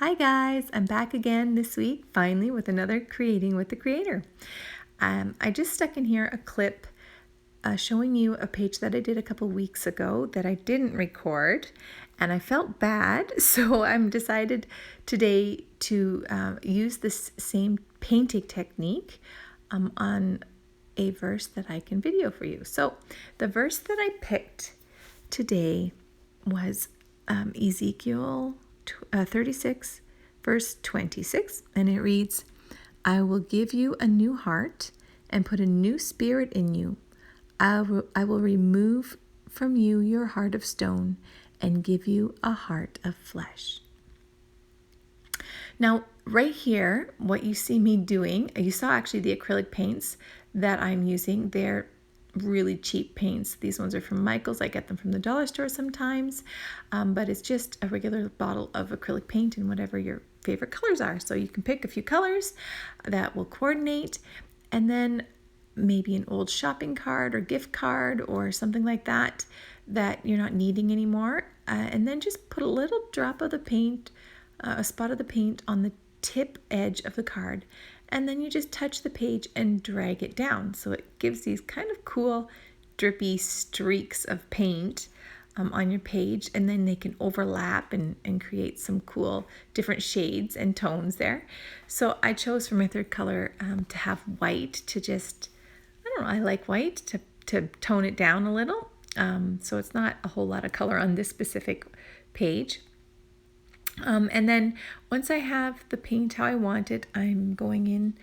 Hi guys, I'm back again this week, finally, with another Creating with the Creator. I just stuck in here a clip showing you a page that I did a couple weeks ago that I didn't record, and I felt bad, so I'm decided today to use this same painting technique on a verse that I can video for you. So the verse that I picked today was Ezekiel 36, verse 26, and it reads, I will give you a new heart and put a new spirit in you. I will remove from you your heart of stone and give you a heart of flesh. Now, right here, what you see me doing, you saw actually the acrylic paints that I'm using. They're really cheap paints. These ones are from Michaels. I get them from the dollar store sometimes, but it's just a regular bottle of acrylic paint in whatever your favorite colors are. So you can pick a few colors that will coordinate, and then maybe an old shopping card or gift card or something like that that you're not needing anymore, and then just put a little drop of the paint, a spot of the paint on the tip edge of the card, and then you just touch the page and drag it down. So it gives these kind of cool drippy streaks of paint on your page, and then they can overlap and create some cool different shades and tones there. So I chose for my third color to have white, to just, I don't know, I like white to tone it down a little. So it's not a whole lot of color on this specific page. And then once I have the paint how I want it, I'm going in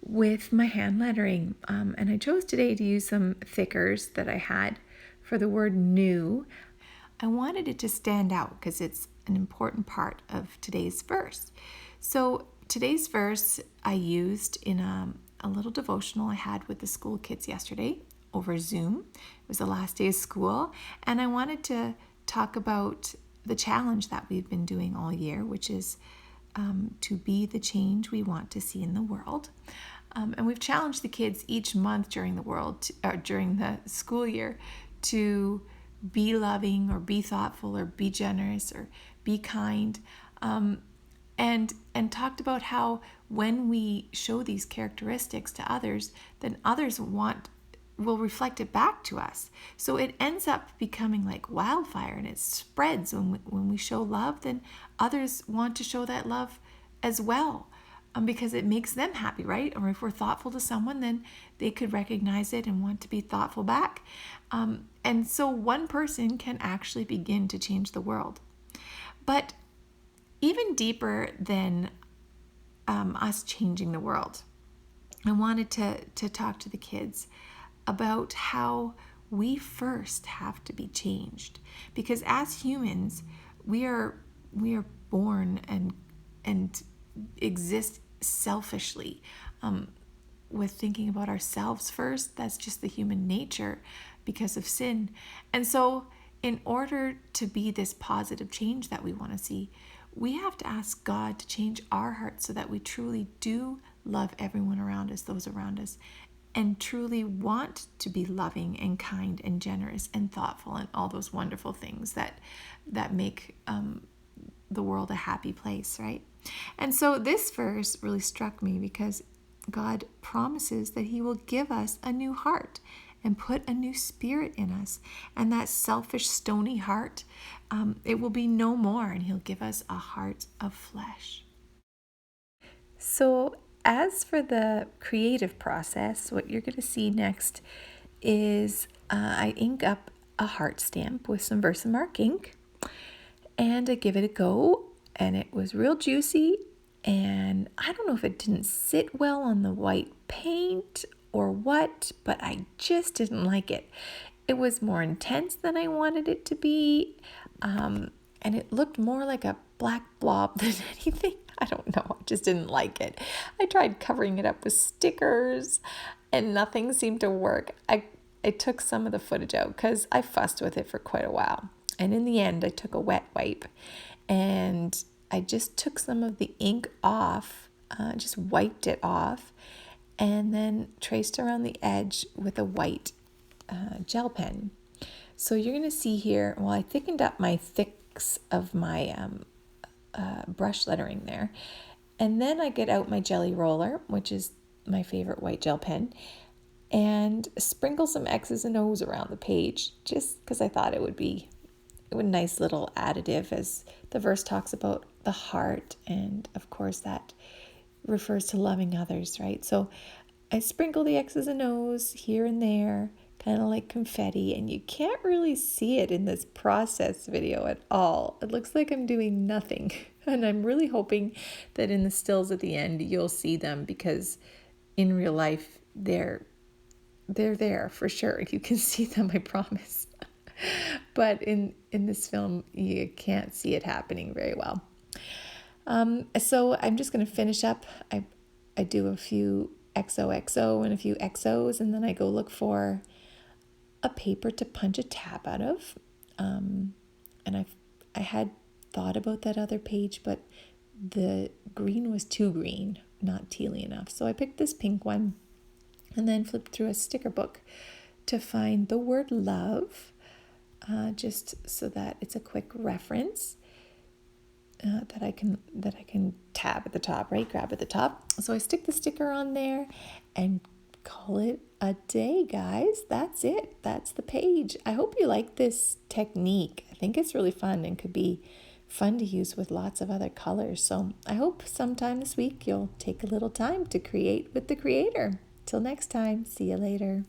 with my hand lettering. And I chose today to use some thickers that I had for the word new. I wanted it to stand out because it's an important part of today's verse. So today's verse I used in a little devotional I had with the school kids yesterday over Zoom. It was the last day of school, and I wanted to talk about the challenge that we've been doing all year, which is to be the change we want to see in the world. And we've challenged the kids each month during the school year to be loving or be thoughtful or be generous or be kind, and talked about how when we show these characteristics to others, then others will reflect it back to us. So it ends up becoming like wildfire, and it spreads. When we show love, then others want to show that love as well, because it makes them happy, right? Or if we're thoughtful to someone, then they could recognize it and want to be thoughtful back. And so one person can actually begin to change the world. But even deeper than us changing the world, I wanted to talk to the kids about how we first have to be changed, because as humans we are born and exist selfishly, with thinking about ourselves first. That's just the human nature because of sin. And so in order to be this positive change that we want to see, we have to ask God to change our hearts so that we truly do love everyone around us, those around us, and truly want to be loving and kind and generous and thoughtful and all those wonderful things that make the world a happy place, right? And so this verse really struck me because God promises that He will give us a new heart and put a new spirit in us. And that selfish, stony heart, it will be no more, and He'll give us a heart of flesh. So as for the creative process, what you're going to see next is I ink up a heart stamp with some Versamark ink, and I give it a go, and it was real juicy, and I don't know if it didn't sit well on the white paint or what, but I just didn't like it. It was more intense than I wanted it to be, and it looked more like a black blob than anything. I don't know. I just didn't like it. I tried covering it up with stickers and nothing seemed to work. I took some of the footage out because I fussed with it for quite a while. And in the end, I took a wet wipe and I just took some of the ink off, just wiped it off, and then traced around the edge with a white gel pen. So you're going to see here, well, I thickened up my thicks of my brush lettering there. And then I get out my jelly roller, which is my favorite white gel pen, and sprinkle some X's and O's around the page just because I thought it would be a nice little additive, as the verse talks about the heart, and of course that refers to loving others, right? So I sprinkle the X's and O's here and there, kind of like confetti, and you can't really see it in this process video at all. It looks like I'm doing nothing, and I'm really hoping that in the stills at the end you'll see them, because in real life they're there for sure. You can see them, I promise. But in this film, you can't see it happening very well. So I'm just going to finish up. I do a few XOXO and a few XOs, and then I go look for a paper to punch a tab out of. And I had thought about that other page, but the green was too green, not tealy enough. So I picked this pink one and then flipped through a sticker book to find the word love, just so that it's a quick reference that I can tab at the top, right? Grab at the top. So I stick the sticker on there and call it a day, guys. That's it. That's the page. I hope you like this technique. I think it's really fun and could be fun to use with lots of other colors. So I hope sometime this week you'll take a little time to create with the creator. Till next time, see you later.